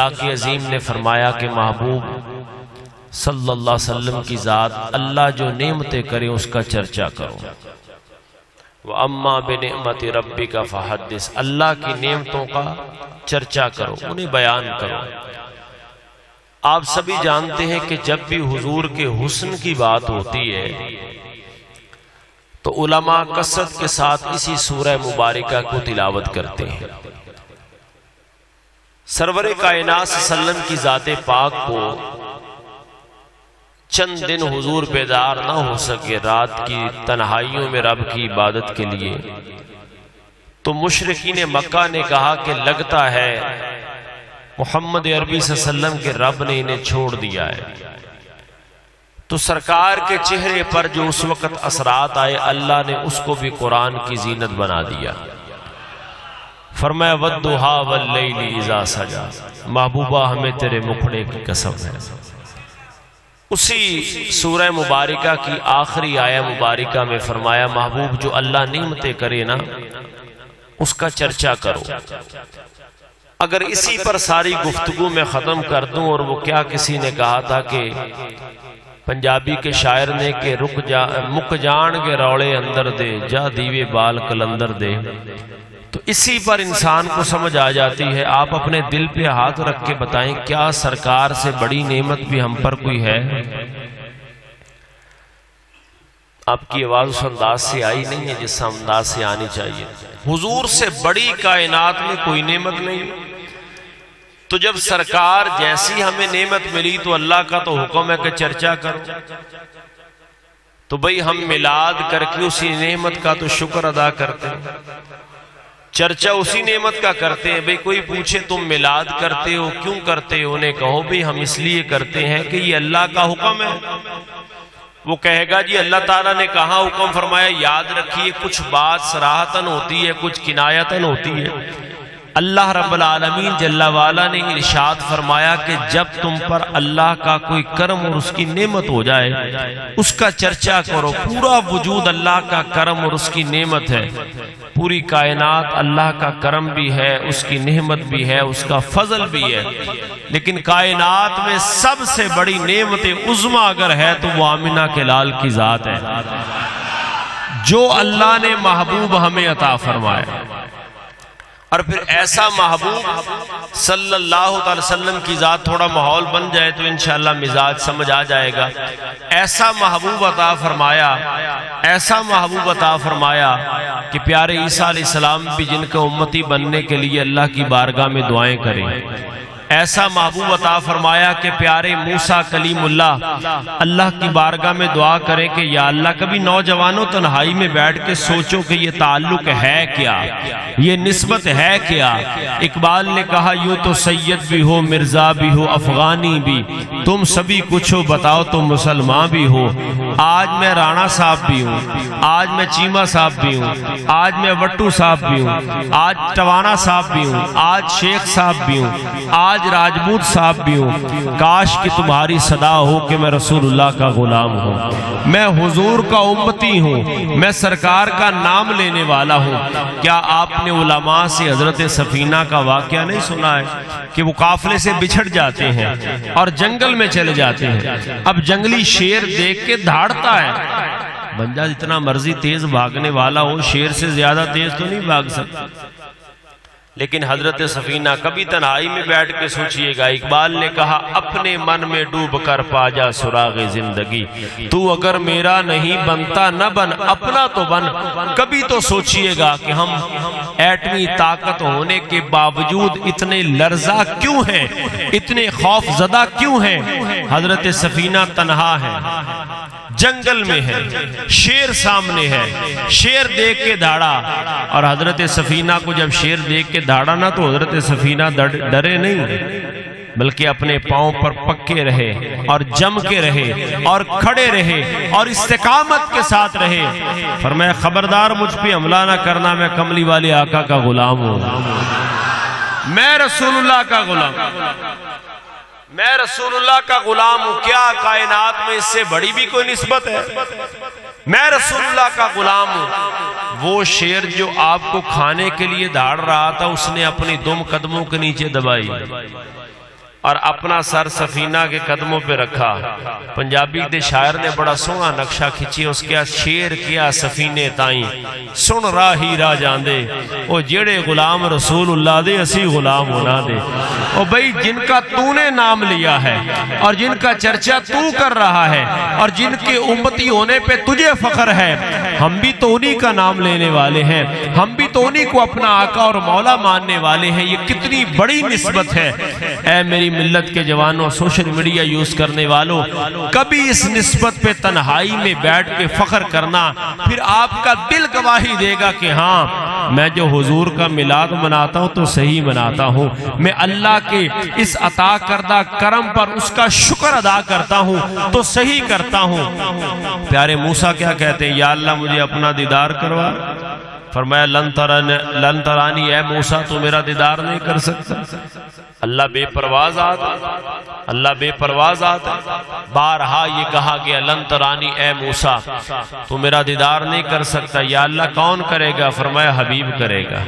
अल्लाह के अजीम ने फरमाया कि महबूब सल्लल्लाहु अलैहि वसल्लम की ज़ात अल्लाह जो नेमतें करे उसका चर्चा करो। व अम्मा बिनिअमति रब्बिका फहद्दिस, अल्लाह की नेमतों का चर्चा करो, उन्हें बयान करो। आप सभी जानते हैं कि जब भी हुजूर के हुस्न की बात होती है तो उलमा कसरत के साथ इसी सूरह मुबारका को तिलावत करते हैं। सरवरे कायनात सल्लल्लाहु अलैहि वसल्लम की ज़ाते पाक को चंद दिन हुजूर बेदार ना हो सके रात की तन्हाइयों में रब की इबादत के लिए, तो मुशरिकीन मक्का ने कहा कि लगता है मोहम्मद अरबी सल्लल्लाहु अलैहि वसल्लम के रब ने इन्हें छोड़ दिया है। तो सरकार के चेहरे पर जो उस वक्त असरात आए, अल्लाह ने उसको भी कुरान की जीनत बना दिया। फरमाया वद्दुहा वल्लैलि इज़ा सजा, महबूबा हमें तेरे मुखड़े की कसम है। उसी सूरह मुबारका की आखिरी आया मुबारका में फरमाया महबूब जो अल्लाह नेमतें करे ना उसका चर्चा करो। अगर इसी पर सारी गुफ्तगू में ख़त्म कर दूं, और वो क्या किसी ने कहा था कि पंजाबी के शायर ने कि मुक जान के रौले अंदर दे जा दीवे बाल कलंदर दे, तो इसी पर इंसान को समझ आ जाती है। आप अपने दिल पे हाथ रख के बताएं, क्या सरकार से बड़ी नेमत भी हम पर कोई है? आपकी आवाज उस अंदाज से आई नहीं है जिस अंदाज से आनी चाहिए। हुजूर से बड़ी कायनात में कोई नेमत नहीं। तो जब सरकार जैसी हमें नेमत मिली तो अल्लाह का तो हुक्म है कि चर्चा करो। तो भाई हम मिलाद करके उसी नेमत का तो शुक्र अदा करते हैं, चर्चा उसी नेमत का करते हैं। भाई कोई पूछे तुम मिलाद करते हो, क्यों करते हो? उन्हें कहो भाई हम इसलिए करते हैं कि ये अल्लाह का हुक्म है। वो कहेगा जी अल्लाह ताला ने कहा हुक्म फरमाया। याद रखिए कुछ बात सराहतन होती है, कुछ किनायतन होती है। अल्लाह रब्बुल आलमीन जल्ला वाला ने इरशाद फरमाया कि जब तुम पर अल्लाह का कोई करम और उसकी नेमत हो जाए उसका चर्चा करो। पूरा वजूद अल्लाह का करम और उसकी नेमत है। पूरी कायनात अल्लाह का करम भी है, उसकी नेमत भी है, उसका फजल भी है। लेकिन कायनात में सबसे बड़ी नेमत उज़्मा अगर है तो वो आमिना के लाल की जात है, जो अल्लाह ने महबूब हमें अता फरमाया। और फिर ऐसा महबूब सल्लल्लाहु अलैहि वसल्लम की जात, थोड़ा माहौल बन जाए तो इंशाअल्लाह मिजाज समझ आ जाएगा। ऐसा महबूब अता फरमाया, ऐसा महबूब अता फरमाया कि प्यारे ईसा अलैहिस्सलाम भी जिनके उम्मती बनने के लिए अल्लाह की बारगाह में दुआएं करें। ऐसा महबूब अता फरमाया कि प्यारे मूसा कलीमुल्लाह अल्लाह की बारगाह में दुआ करें कि या अल्लाह, कभी नौजवानों तन्हाई में बैठ के सोचो कि ये ताल्लुक है क्या, ये निस्बत है क्या। इकबाल ने कहा यूं तो सैयद भी हो, मिर्जा भी हो, अफगानी भी, तुम सभी कुछ हो, बताओ तुम मुसलमान भी हो। आज मैं राणा साहब भी हूँ, आज मैं चीमा साहब भी हूँ, आज मैं वट्टू साहब भी हूँ, आज टवाना साहब भी हूँ, आज शेख साहब भी हूँ, आज राजपूत साहब भी हूँ। काश कि तुम्हारी सदा हो कि मैं रसूलुल्लाह का गुलाम हूँ, मैं हुजूर का उम्मती हूँ, मैं सरकार का नाम लेने वाला हूँ। क्या आपने उलमा से हजरत सफीना का वाकया नहीं सुना है कि वो काफिले से बिछड़ जाते हैं और जंगल में चले जाते हैं। अब जंगली शेर देख के धाड़ता है। बंदा जितना मर्जी तेज भागने वाला हो, शेर से ज्यादा तेज तो नहीं भाग सकता। लेकिन हजरत सफीना कभी तन्हाई में बैठ के सोचिएगा। इकबाल ने कहा अपने मन में डूब कर पा जा सुरागे जिंदगी, तू अगर मेरा नहीं बनता न बन, अपना तो बन। कभी तो सोचिएगा कि हम एटमी ताकत होने के बावजूद इतने लर्जा क्यों हैं, इतने खौफजदा क्यों हैं। हजरत सफीना तन्हा है, जंगल में है, शेर सामने है, शेर देख के धाड़ा। और हजरत सफीना को जब शेर देख के धाड़ा ना, तो हजरत सफीना डरे नहीं, बल्कि अपने पांव पर पक्के रहे और जम के रहे और खड़े रहे और इस्तिकामत के साथ रहे। फरमाया खबरदार मुझ पे हमला ना करना, मैं कमली वाले आका का गुलाम हूं, मैं रसूलुल्लाह का गुलाम, मैं रसूलुल्लाह का गुलाम हूं। क्या कायनात में इससे बड़ी भी कोई निस्बत है? मैं रसूलुल्लाह का गुलाम हूं। वो शेर जो आपको खाने के लिए दौड़ रहा था, उसने अपनी दुम कदमों के नीचे दबाई। और अपना सर सफीना के कदमों पे रखा। पंजाबी दे शायर ने बड़ा सोहना नक्शा खिंची, उसके शेर किया सफीने ताई सुन राही रा जांदे ओ जेड़े गुलाम रसूलुल्लाह दे असी गुलाम होना दे। ओ भाई जिनका तूने नाम लिया है और जिनका चर्चा तू कर रहा है और जिनके उम्मती होने पे तुझे फख्र है, हम भी तो उन्हीं का नाम लेने वाले हैं, हम भी तो उन्हीं को अपना आका और मौला मानने वाले हैं। ये कितनी बड़ी निस्बत है। ऐ मेरी मिल्लत के जवानों, सोशल मीडिया यूज करने वालों, कभी इस निस्बत पे तन्हाई में बैठ के फख्र करना, फिर आपका दिल गवाही देगा कि हाँ मैं जो हुजूर का मिलाद मनाता हूँ तो सही मनाता हूँ, मैं अल्लाह के इस अता करदा करम पर उसका शुक्र अदा करता हूँ तो सही करता हूँ। प्यारे मूसा क्या कहते हैं, या अल्लाह मुझे अपना दीदार करवा। फरमाया लन तरानी, ऐ मूसा तू मेरा दीदार नहीं कर सकता। अल्लाह बेपरवाज आता, अल्लाह बेपरवाज आता। बारहा ये कहा गया लन तरानी ऐ मूसा तू मेरा दीदार नहीं कर सकता। या अल्लाह कौन करेगा? फरमाया हबीब करेगा।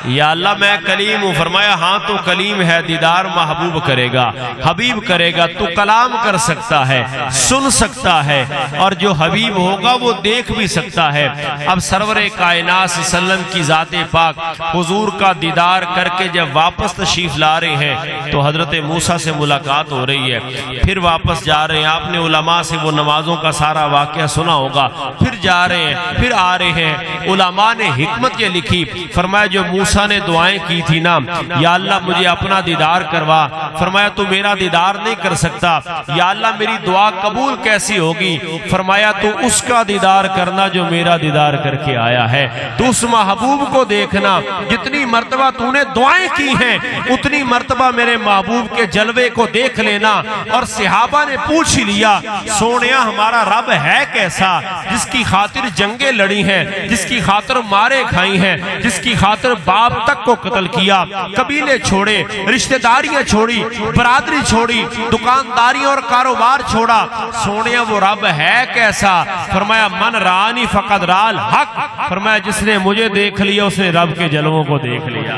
या अल्लाह मैं कलीम हूँ। फरमाया हाँ तो कलीम है, दीदार महबूब करेगा, हबीब करेगा। तू कलाम कर सकता है, सुन सकता है, और जो हबीब होगा वो देख भी सकता है। अब सरवरे कायनात सल्लम की ज़ाते पाक हुजूर का दीदार करके जब वापस तशरीफ ला रहे हैं तो हजरत मूसा से मुलाकात हो रही है, फिर वापस जा रहे हैं। आपने उलमा से वो नमाजों का सारा वाक़या सुना होगा। फिर जा रहे हैं, फिर आ रहे हैं। उलमा ने हिकमत ये लिखी, फरमाया जो मूसा ने दुआएं की थी ना, या अल्लाह मुझे अपना दीदार करवा। फरमाया तू मेरा दीदार नहीं कर सकता। या अल्लाह मेरी दुआ कबूल कैसी होगी? फरमाया तू उसका दीदार करना जो मेरा दीदार करके आया है। तू उस महबूब को देखना, जितनी मर्तबा तूने दुआएं की हैं उतनी मर्तबा मेरे महबूब के जलवे को देख लेना। और सहाबा ने पूछ ही लिया, सोनिया हमारा रब है कैसा, जिसकी खातिर जंगे लड़ी हैं, जिसकी खातिर मारे खाई हैं, जिसकी खातिर बाप तक को कत्ल किया, कबीले छोड़े, रिश्तेदारियां छोड़ी, बरादरी छोड़ी, दुकानदारी और कारोबार छोड़ा। सोनिया वो रब है कैसा? फरमाया मन रानी फकद राल हक। फरमाया जिसने मुझे देख लिया उसने रब के जलवों को देख लिया।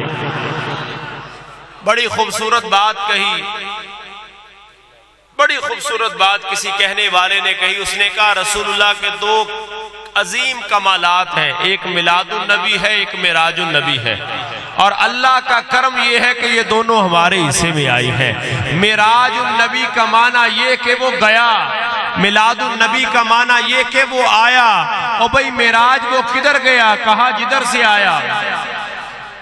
बड़ी खूबसूरत बात कही, बड़ी खूबसूरत बात किसी कहने वाले ने कही। उसने कहा रसूलुल्लाह के दो अजीम कमालात हैं, एक मिलादुन नबी है, एक मिराजुन नबी है। और अल्लाह का करम यह है कि ये दोनों हमारे हिस्से में आई है। मिराजुन नबी का माना ये कि वो गया, मिलादुन नबी का माना ये कि वो आया। और भाई मिराज वो किधर गया? कहा जिधर से आया।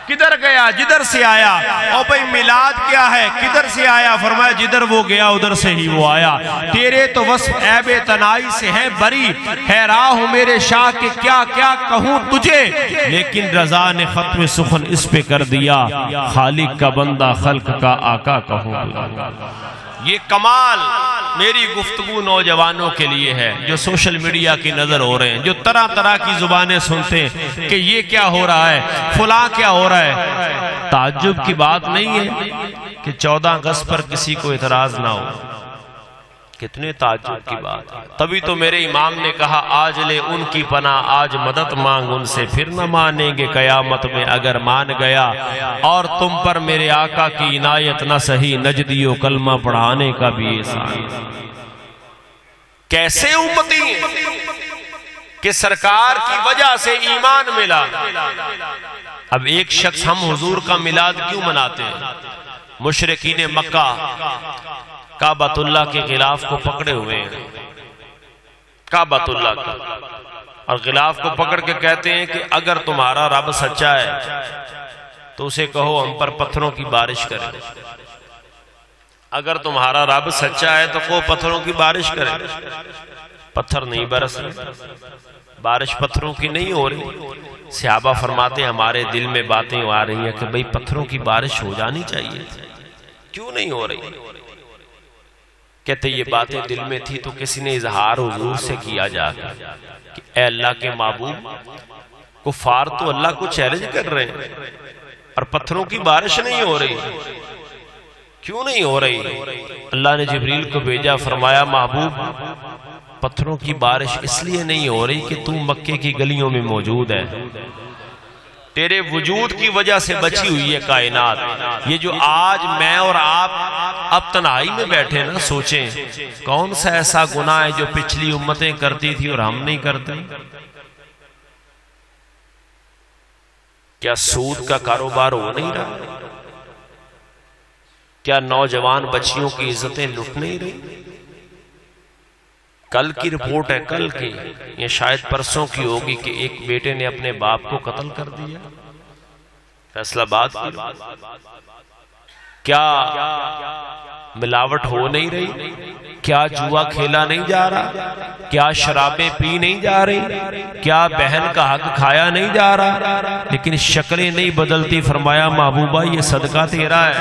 किधर गया? जिधर से आया। और भाई मिलाद क्या है? किधर से आया? फरमाया जिधर वो गया उधर से ही वो आया। तेरे तो वस्फ ऐबे तनाई से है बरी, है राह मेरे शाह के क्या क्या कहूँ तुझे, लेकिन रजा ने खत्म सुखन इस पे कर दिया, खालिक का बंदा खल्क का आका कहूँ। ये कमाल मेरी गुफ्तगू नौजवानों के लिए है जो सोशल मीडिया की नजर हो रहे हैं, जो तरह तरह की जुबानें सुनते हैं कि ये क्या हो रहा है, फुला क्या हो रहा है। ताज्जुब की बात नहीं है कि 14 अगस्त पर किसी को इतराज ना हो। कितने ताज्जुब की बात है। तभी तो मेरे इमाम ने कहा आज ले उनकी पनाह, आज मदद मांग उनसे, फिर न मानेंगे कयामत में अगर मान गया। और तुम पर मेरे आका की इनायत न सही, नजदियो कलमा पढ़ाने का भी एहसान। कैसे उम्मती कि सरकार की वजह से ईमान मिला। अब एक शख्स, हम हुजूर का मिलाद क्यों मनाते हैं? मुशरिकीन मक्का काबतुल्लाह के खिलाफ को पकड़े हुए हैं, काबतुल्लाह का, और खिलाफ को पकड़ के कहते हैं कि अगर तुम्हारा रब सच्चा है तो उसे कहो हम पर पत्थरों की बारिश करे। अगर तुम्हारा रब सच्चा है तो कहो पत्थरों की बारिश करे। पत्थर नहीं बरस रहे, बारिश पत्थरों की नहीं हो रही। सहाबा फरमाते हमारे दिल में बातें आ रही हैं कि भाई पत्थरों की बारिश हो जानी चाहिए, क्यों नहीं हो रही? कहते ये बातें दिल में थी तो किसी ने इजहार हुजूर से किया जाकर कि ऐ अल्लाह के महबूब, कुफार तो अल्लाह को चैलेंज कर रहे हैं और पत्थरों की बारिश नहीं हो रही, क्यों नहीं हो रही? अल्लाह ने जिब्रील को भेजा, फरमाया महबूब पत्थरों की बारिश इसलिए नहीं हो रही कि तू मक्के की गलियों में मौजूद है। तेरे वजूद की वजह से बची हुई है कायनात। ये जो आज मैं और आप अब तन्हाई में बैठे ना, सोचें कौन सा ऐसा गुनाह है जो पिछली उम्मतें करती थी और हम नहीं करते। क्या सूद का कारोबार हो नहीं रहा? क्या नौजवान बच्चियों की इज्जतें लुट नहीं रही? कल की रिपोर्ट है, कल की, ये शायद परसों की होगी, कि एक बेटे ने अपने बाप को कत्ल कर दिया फैसलाबाद की। क्या मिलावट हो नहीं रही? क्या जुआ खेला नहीं जा रहा? क्या शराबें पी नहीं जा रही? क्या बहन का हक खाया नहीं जा रहा? लेकिन शक्लें नहीं बदलती। फरमाया महबूबा ये सदका तेरा है।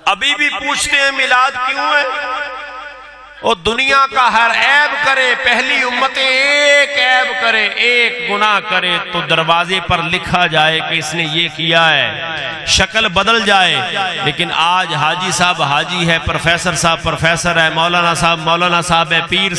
अभी भी पूछते हैं मिलाद क्यों है? और दुनिया का हर ऐब करे, पहली उम्मतें एक ऐब करे, एक गुनाह करे तो दरवाजे पर लिखा जाए कि इसने ये किया है, शक्ल बदल जाए। लेकिन आज हाजी साहब हाजी है, प्रोफेसर साहब प्रोफेसर है, मौलाना साहब है, पीर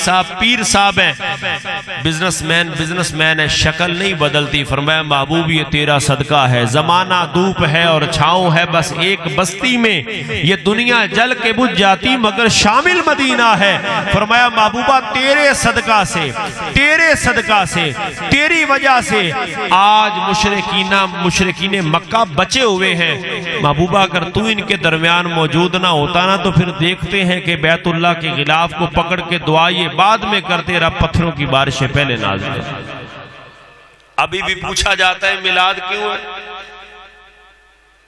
साहब है, बिजनेसमैन बिजनेसमैन है, शक्ल नहीं बदलती। फरमाया महबूब ये तेरा सदका है। जमाना धूप है और छाँव है, बस एक बस्ती में ये दुनिया जल के बुझ जाती मगर शामिल मदीना है। फरमाया महबूबा तेरे सदका से तेरी वजह से आज मुशरिकीने मक्का बचे हुए हैं। महबूबा अगर तू इनके दरमियान मौजूद ना होता ना, तो फिर देखते हैं कि बैतुल्लाह के गिलाफ को पकड़ के दुआ ये बाद में करते, रब पत्थरों की बारिशें पहले नाज़िल कर। अभी भी पूछा जाता है मिलाद क्यों है?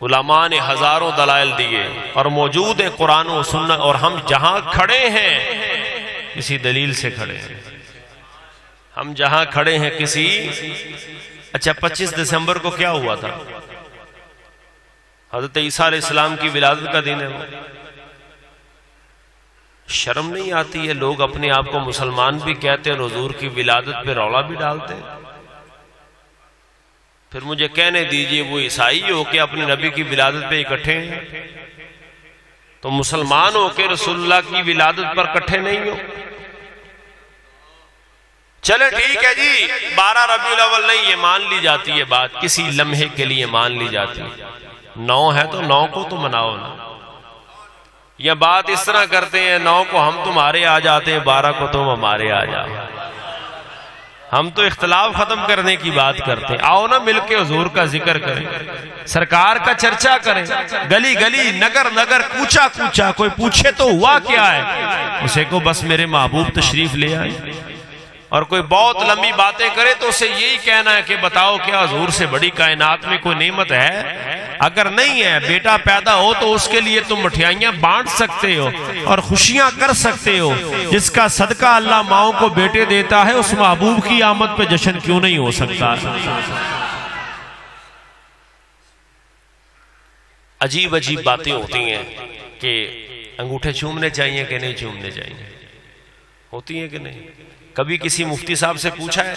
उलमा ने हजारों दलाइल दिए और मौजूद है कुरान और सुन्नत, और हम जहां खड़े हैं किसी दलील से खड़े हैं। हम जहां खड़े हैं किसी, अच्छा 25 दिसंबर को क्या हुआ था? हजरत ईसा अलैहिस्सलाम की विलादत का दिन है। वो शर्म नहीं आती है? लोग अपने आप को मुसलमान भी कहते हैं और हुजूर की विलादत पे रौला भी डालते हैं। फिर मुझे कहने दीजिए वो ईसाई हो के अपने नबी की विलादत पे इकट्ठे हैं, तो मुसलमान हो के रसूलुल्लाह की विलादत पर इकट्ठे नहीं हो? चले ठीक है जी, 12 रबीउल अव्वल नहीं, ये मान ली जाती है बात, किसी लम्हे के लिए मान ली जाती है। 9 है तो 9 को तो मनाओ ना। यह बात इस तरह करते हैं 9 को हम तुम्हारे आ जाते हैं, 12 को तुम हमारे आ जाओ। हम तो इख्तलाफ खत्म करने की बात करते हैं। आओ ना मिलके हुजूर का जिक्र करें, सरकार का चर्चा करें, गली गली नगर नगर कूचा कूचा, कोई पूछे तो हुआ क्या है, उसे को बस मेरे महबूब तशरीफ ले आए। और कोई बहुत लंबी बातें करे तो उसे यही कहना है कि बताओ क्या हुजूर से बड़ी कायनात में कोई नेमत है? अगर नहीं है, बेटा पैदा हो तो उसके लिए तुम मिठाइयां बांट सकते हो और खुशियां कर सकते हो। जिसका सदका अल्लाह माओ को बेटे देता है, उस महबूब की आमद पे जश्न क्यों नहीं हो सकता? अजीब अजीब बातें होती हैं कि अंगूठे चूमने चाहिए कि नहीं चूमने चाहिए, होती हैं कि नहीं? कभी किसी मुफ्ती साहब से पूछा है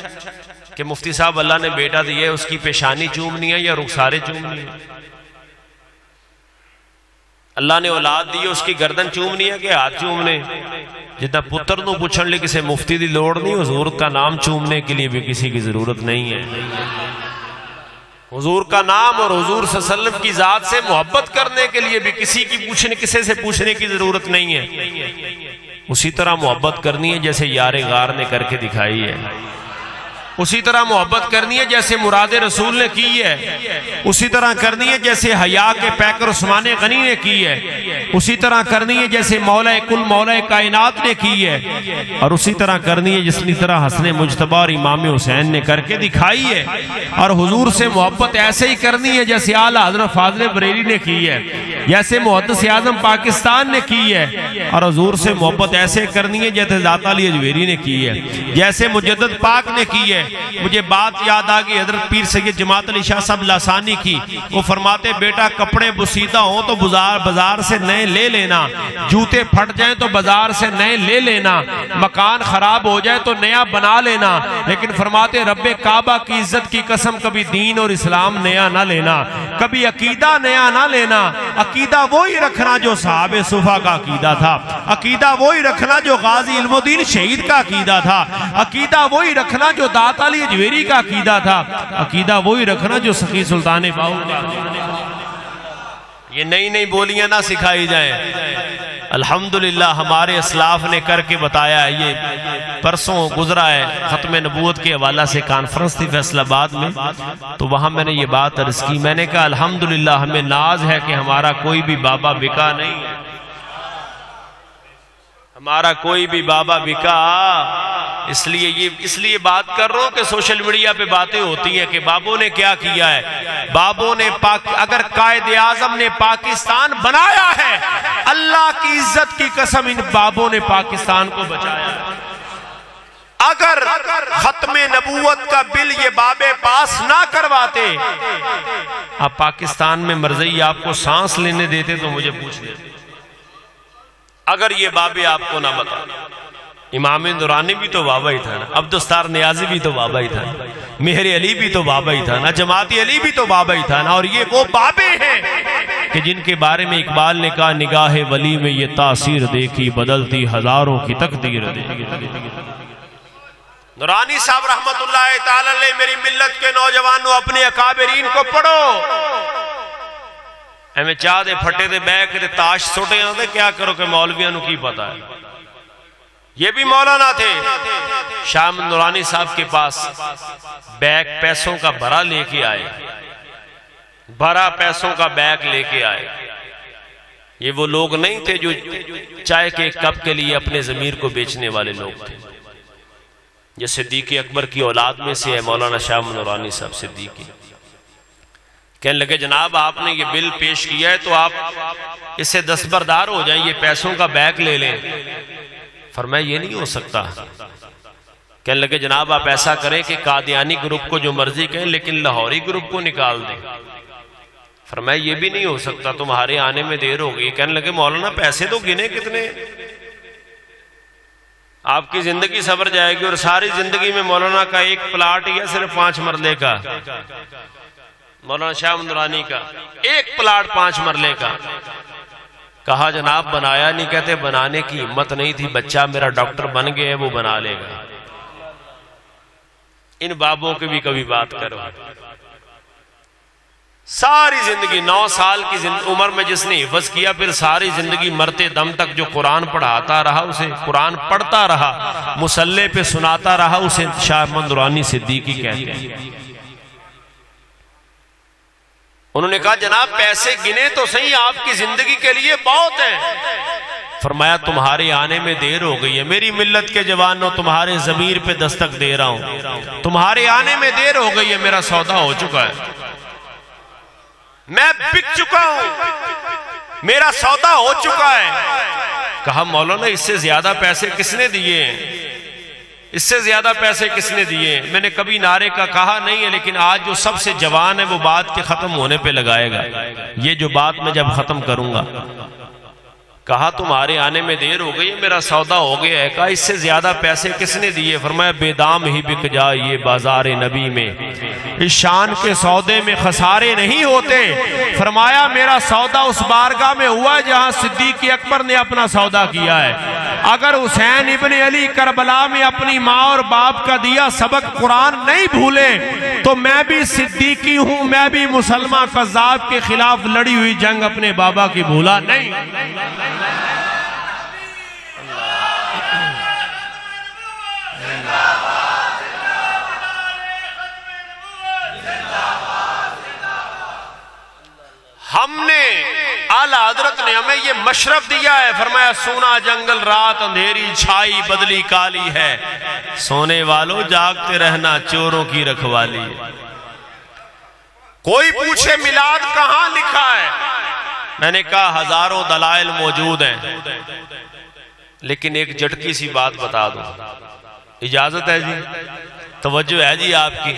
कि मुफ्ती साहब अल्लाह ने बेटा दिया है, उसकी पेशानी चूमनी है या रुखसारे चूमनी है? अल्लाह ने औलाद दी है, उसकी गर्दन चूमनी है कि हाथ चूमने? जितना पुत्र नू पूछने लिए किसी मुफ्ती की लोड़ नहीं, हुजूर का नाम चूमने के लिए भी किसी की जरूरत नहीं है। हुजूर का नाम और हुजूर सल्लल्लाहु अलैहि वसल्लम की जात से मोहब्बत करने के लिए भी किसी से पूछने की जरूरत नहीं है। उसी तरह मोहब्बत करनी है जैसे यारे गार ने करके दिखाई है, उसी तरह मोहब्बत करनी है जैसे मुरादे रसूल ने की है, उसी तरह करनी है जैसे हया के पैकर उस्मान गनी ने की है, उसी तरह करनी है जैसे मौला कुल मौला कायनात ने की है, और उसी तरह करनी है जिसनी तरह हसन मुजतबा और इमाम हुसैन ने करके दिखाई है। और हुजूर से मोहब्बत ऐसे ही करनी है जैसे आला हज़रत फाज़िल बरेली ने की है, जैसे मुहद्दिस आज़म पाकिस्तान ने की है। और हुजूर से मोहब्बत ऐसे करनी है जैसे ज़ात अली अजमेरी ने की है, जैसे मुजद्दिद पाक ने की है। मुझे बात याद आ गई हजरत पीर सैयद जमात अली शाह साहब लासानी की। वो फरमाते बेटा कपड़े बुसीदा हो तो बाजार से नए ले लेना, जूते फट जाएं तो बाजार से नए ले लेना, मकान खराब हो जाए तो नया बना लेना, लेकिन फरमाते रब्बे काबा की इज्जत की कसम कभी दीन और इस्लाम नया ना लेना, कभी अकीदा नया ना लेना। अकीदा वही रखना जो साहब सुफा का अकीदा था, अकीदा वही रखना जो गाजी इल्मुद्दीन शहीद का अकीदा था, अकीदा वही रखना जो दात अली अजवेरी का अकीदा था, अकीदा वही रखना जो सखी सुल्तान बाहू का। ये नई नई बोलियां ना सिखाई जाए। अल्हम्दुलिल्लाह हमारे असलाफ ने करके बताया है। ये परसों गुजरा है खत्म नबूवत के हवाला से कॉन्फ्रेंस थी फैसलाबाद में, तो वहां मैंने ये बात अर्ज की। मैंने कहा अल्हम्दुलिल्लाह हमें नाज है कि हमारा कोई भी बाबा बिका नहीं है, हमारा कोई भी बाबा बिका। इसलिए बात कर रहा हूं कि सोशल मीडिया पे बातें होती हैं कि बाबों ने क्या किया है। बाबों ने अगर कायदे आजम ने पाकिस्तान बनाया है, अल्लाह की इज्जत की कसम इन बाबों ने पाकिस्तान को बचाया। अगर खत्मे नबूवत का बिल ये बाबे पास ना करवाते, अब पाकिस्तान में मर्जी आपको सांस लेने देते तो मुझे पूछ लेते। अगर ये बाबे आपको ना बता, इमाम दुरानी भी तो बाबा ही था ना, अब्दुस्तार नियाजी भी तो बाबा ही था ना, मेहर अली भी तो बाबा ही था ना, जमाती अली भी तो बाबा ही था ना। और ये वो बाबे हैं कि जिनके बारे में इकबाल ने कहा, निगाह वली में ये तासीर देखी, बदलती हजारों की तकदीर देखी। दुरानी साहब रहमतुल्लाह ताला अलैह, मेरी मिल्लत के नौजवानों अपने अकाबरीन को पढ़ो। एवं चाह दे फटे दे बह के ताश सुटे आते, क्या करो कि मौलवियों को की पता है। ये भी मौलाना थे। शाह नूरानी साहब के पास बैग पैसों का भरा लेके आए, भरा पैसों का बैग लेके आए। ये वो लोग नहीं थे जो चाय के एक कप के लिए अपने जमीर को बेचने वाले लोग थे। ये सिद्दीक अकबर की औलाद में से है मौलाना शाह नूरानी साहब सिद्दीकी। कहने लगे जनाब आपने ये बिल पेश किया है तो आप इससे दस्तबरदार हो जाएं, ये पैसों का बैग ले लें। फरमाया ये नहीं हो सकता। कहने लगे जनाब आप ऐसा करें कि कादियानी ग्रुप को जो मर्जी कहें लेकिन लाहौरी ग्रुप को निकाल दें। फरमाया ये भी नहीं हो सकता, तुम्हारे आने में देर हो गई। कहने लगे मौलाना पैसे तो गिने कितने, आपकी जिंदगी सबर जाएगी। और सारी जिंदगी में मौलाना का एक प्लाट ही है सिर्फ 5 मरले का, मौलाना शाह नूरानी का एक प्लाट 5 मरले का। कहा जनाब बनाया नहीं, कहते बनाने की हिम्मत नहीं थी, बच्चा मेरा डॉक्टर बन गया है वो बना लेगा। इन बाबों की भी कभी बात करो। सारी जिंदगी 9 साल की उम्र में जिसने हिफ्ज किया, फिर सारी जिंदगी मरते दम तक जो कुरान पढ़ाता रहा, उसे कुरान पढ़ता रहा, मुसल्ले पे सुनाता रहा, उसे शाह नूरानी सिद्दीकी कहते हैं। उन्होंने कहा जनाब पैसे गिने तो सही, आपकी जिंदगी के लिए बहुत है। फरमाया तुम्हारे आने में देर हो गई है, मेरी मिल्लत के जवानों तुम्हारे जमीर पे दस्तक दे रहा हूं, तुम्हारे आने में देर हो गई है, मेरा सौदा हो चुका है, मैं बिक चुका हूं, मेरा सौदा हो चुका है। कहा मौलाना इससे ज्यादा पैसे किसने दिए, इससे ज्यादा पैसे किसने दिए। मैंने कभी नारे का कहा नहीं है, लेकिन आज जो सबसे जवान है वो बात के खत्म होने पे लगाएगा। ये जो बात मैं जब खत्म करूंगा, कहा तुम्हारे आने में देर हो गई है, मेरा सौदा हो गया है। कहा इससे ज्यादा पैसे किसने दिए। फरमाया बेदाम ही बिक जाए ये बाजार नबी में, इस शान के सौदे में खसारे नहीं होते। फरमाया मेरा सौदा उस बारगाह में हुआ जहां सिद्दीक अकबर ने अपना सौदा किया है। अगर हुसैन इब्ने अली करबला में अपनी माँ और बाप का दिया सबक कुरान नहीं भूले, तो मैं भी सिद्दीकी हूं, मैं भी मुसलमान कज़्ज़ाब के खिलाफ लड़ी हुई जंग अपने बाबा की भूला नहीं। हमने आला हजरत ने हमें ये मशरफ दिया है। फरमाया सोना जंगल रात अंधेरी छाई बदली काली है, सोने वालों जागते रहना चोरों की रखवाली है। कोई पूछे मिलाद कहां लिखा है, मैंने कहा हजारों दलाइल मौजूद हैं, लेकिन एक झटकी सी बात बता दूं, इजाजत है जी। तवज्जो है जी आपकी।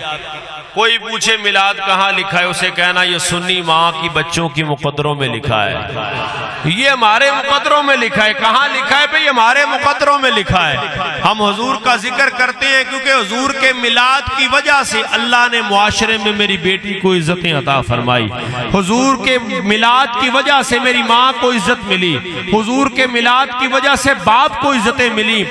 कोई पूछे मिलाद कहाँ लिखा है, उसे कहना ये सुन्नी माँ की बच्चों की मुकद्दरों में लिखा है, ये हमारे मुकद्दरों में लिखा है। कहाँ लिखा है भाई? हमारे मुकद्दरों में लिखा है। हम हुजूर का जिक्र करते हैं क्योंकि हुजूर के मिलाद की वजह से अल्लाह ने मुआशरे में मेरी बेटी को इज्जतें अता फरमाई। हुजूर के मिलाद की वजह से मेरी माँ को इज्जत मिली। हुजूर के मिलाद की वजह से बाप को इज्जतें मिली।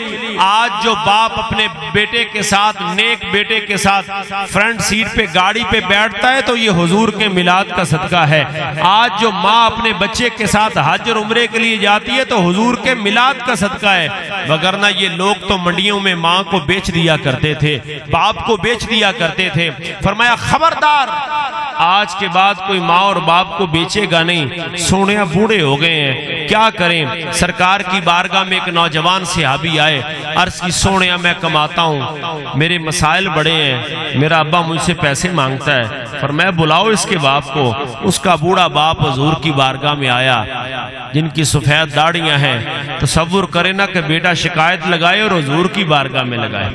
आज जो बाप अपने बेटे के साथ, नेक बेटे के साथ फ्रंट सीट पे गाड़ी पे बैठता है तो ये हुजूर के मिलाद का सदका है। आज जो माँ अपने बच्चे के साथ हज और उम्रे के लिए जाती है तो हुजूर के मिलाद का सदका है। वगरना ये लोग तो मंडियों में माँ को बेच दिया करते थे, बाप को बेच दिया करते थे। फरमाया खबरदार, आज के बाद कोई माँ और बाप को बेचेगा नहीं। सोनिया बूढ़े हो गए हैं, क्या करें। सरकार की बारगाह में एक नौजवान सहाबी आए, अर्ज की सोनिया मैं कमाता हूँ, मेरे मसाइल बड़े हैं, मेरा अब्बा मुझसे पैसे मांगता है। फरमाया बुलाओ इसके बाप को। उसका बूढ़ा बाप हुजूर की बारगाह में आया, जिनकी सफेद दाढ़ियां हैं। तसव्वुर करे ना कि बेटा शिकायत लगाए और हुजूर की बारगाह में लगाए।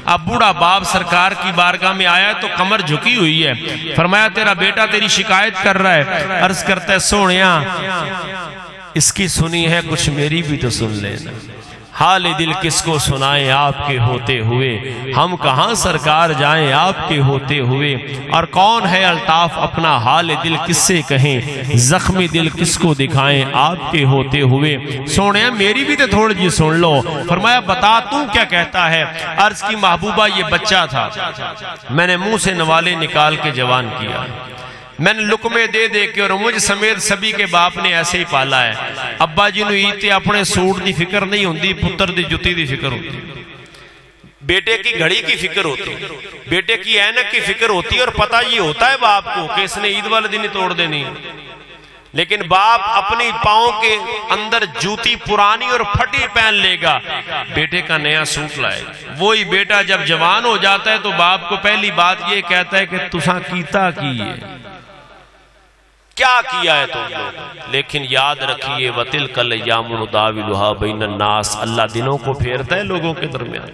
अब बूढ़ा बाप सरकार की बारगाह में आया तो कमर झुकी हुई है। फरमाया तेरा बेटा तेरी शिकायत कर रहा है। अर्ज करता है सोनिया इसकी सुनी है, कुछ मेरी भी तो सुन लेना। हाल दिल किसको सुनाएं आपके होते हुए, हम कहाँ सरकार जाएं आपके होते हुए। और कौन है अल्ताफ अपना हाल दिल किससे कहें, जख्मी दिल किसको दिखाएं आपके होते हुए। सोने मेरी भी तो थोड़ी जी सुन लो। फरमाया बता तू क्या कहता है। अर्ज की महबूबा ये बच्चा था, मैंने मुंह से नवाले निकाल के जवान किया, मैंने लुकमे दे दे के और मुझ समेत सभी के बाप ने ऐसे ही पाला है। अब्बा जी नूं ईद ते अपने सूट की फिक्र नहीं होती, पुत्र की जुत्ती की फिक्र होती, बेटे की घड़ी की फिक्र होती, बेटे की ऐनक की फिक्र होती है। और पता ये होता है बाप को कि इसने ईद वाले दिन ही तोड़ देनी। लेकिन बाप अपनी पाँव के अंदर जूती पुरानी और फटी पहन लेगा, बेटे का नया सूट लाएगा। वही बेटा जब जवान हो जाता है तो बाप को पहली बात ये कहता है कि तुसा कीता की है, क्या किया है तुम लोग। लेकिन याद रखिए वतिल कल यामुदाविलुहा बैनन नास, अल्लाह दिनों को फेरता है लोगों के दरमियान।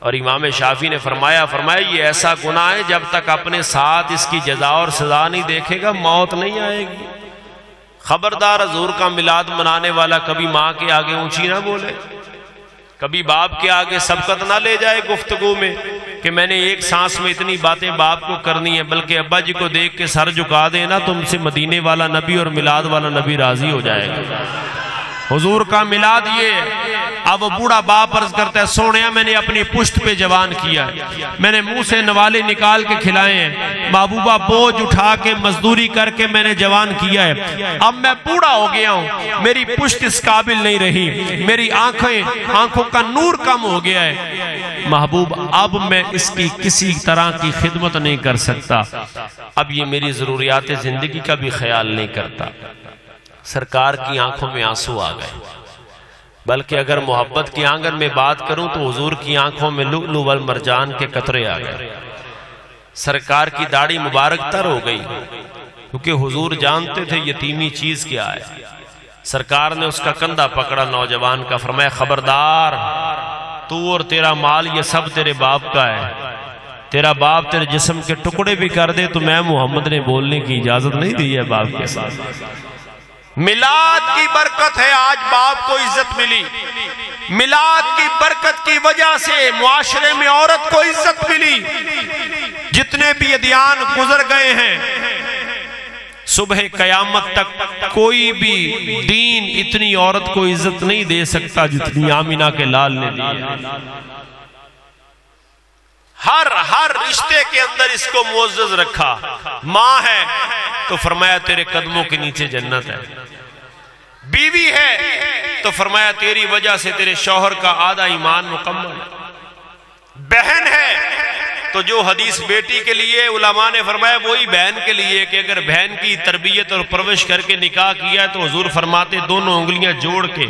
और इमाम शाफी ने फरमाया ये ऐसा गुनाह है जब तक अपने साथ इसकी जजा और सजा नहीं देखेगा मौत नहीं आएगी। खबरदार हुजूर का मिलाद मनाने वाला कभी माँ के आगे ऊंची ना बोले, कभी बाप के आगे सबकत ना ले जाए गुफ्तगू में कि मैंने एक सांस में इतनी बातें बाप को करनी है। बल्कि अब्बा जी को देख के सर झुका देना, तुमसे मदीने वाला नबी और मिलाद वाला नबी राजी हो जाएगा। हुजूर का मिलाद ये। अब वो बूढ़ा बाप अर्ज करता है सोनिया मैंने अपनी पुश्त पे जवान किया है, मैंने मुंह से नवाले निकाल के खिलाए हैं, महबूबा बोझ उठा के मजदूरी करके मैंने जवान किया है। अब मैं बूढ़ा हो गया हूँ, मेरी पुश्त इस काबिल नहीं रही, मेरी आंखों का नूर कम हो गया है। महबूब अब मैं इसकी किसी तरह की खिदमत नहीं कर सकता, अब ये मेरी जरूरियात जिंदगी का भी ख्याल नहीं करता। सरकार की आंखों में आंसू आ गए। बल्कि अगर मोहब्बत की आंगन में बात करूं तो हुजूर की आंखों में लुअलु वल मरजान के कतरे आ गए। सरकार की दाढ़ी मुबारक तर हो गई, क्योंकि हुजूर जानते थे यतीमी चीज क्या है। सरकार ने उसका कंधा पकड़ा नौजवान का, फरमाया खबरदार तू और तेरा माल ये सब तेरे बाप का है, तेरा बाप तेरे जिस्म के टुकड़े भी कर दे तो मैं मोहम्मद ने बोलने की इजाजत नहीं दी है बाप के साथ। मिलाद की बरकत है आज बाप को इज्जत मिली, मिलाद की बरकत की वजह से मुआशरे में औरत को इज्जत मिली। जितने भी अदियान गुजर गए हैं, सुबह कयामत तक कोई भी दीन इतनी औरत को इज्जत नहीं दे सकता जितनी आमिना के लाल ने दी। हर रिश्ते के अंदर इसको मुअज़्ज़ज़ रखा। माँ है तो फरमाया तेरे कदमों के नीचे जन्नत है, बीवी है तो फरमाया तेरी वजह से तेरे शौहर का आधा ईमान मुकम्मल है, बहन है तो जो हदीस बेटी के लिए उलमा ने फरमाया वही बहन के लिए कि अगर बहन की तरबियत और परवरिश करके निकाह किया तो हुजूर फरमाते दोनों उंगलियां जोड़ के,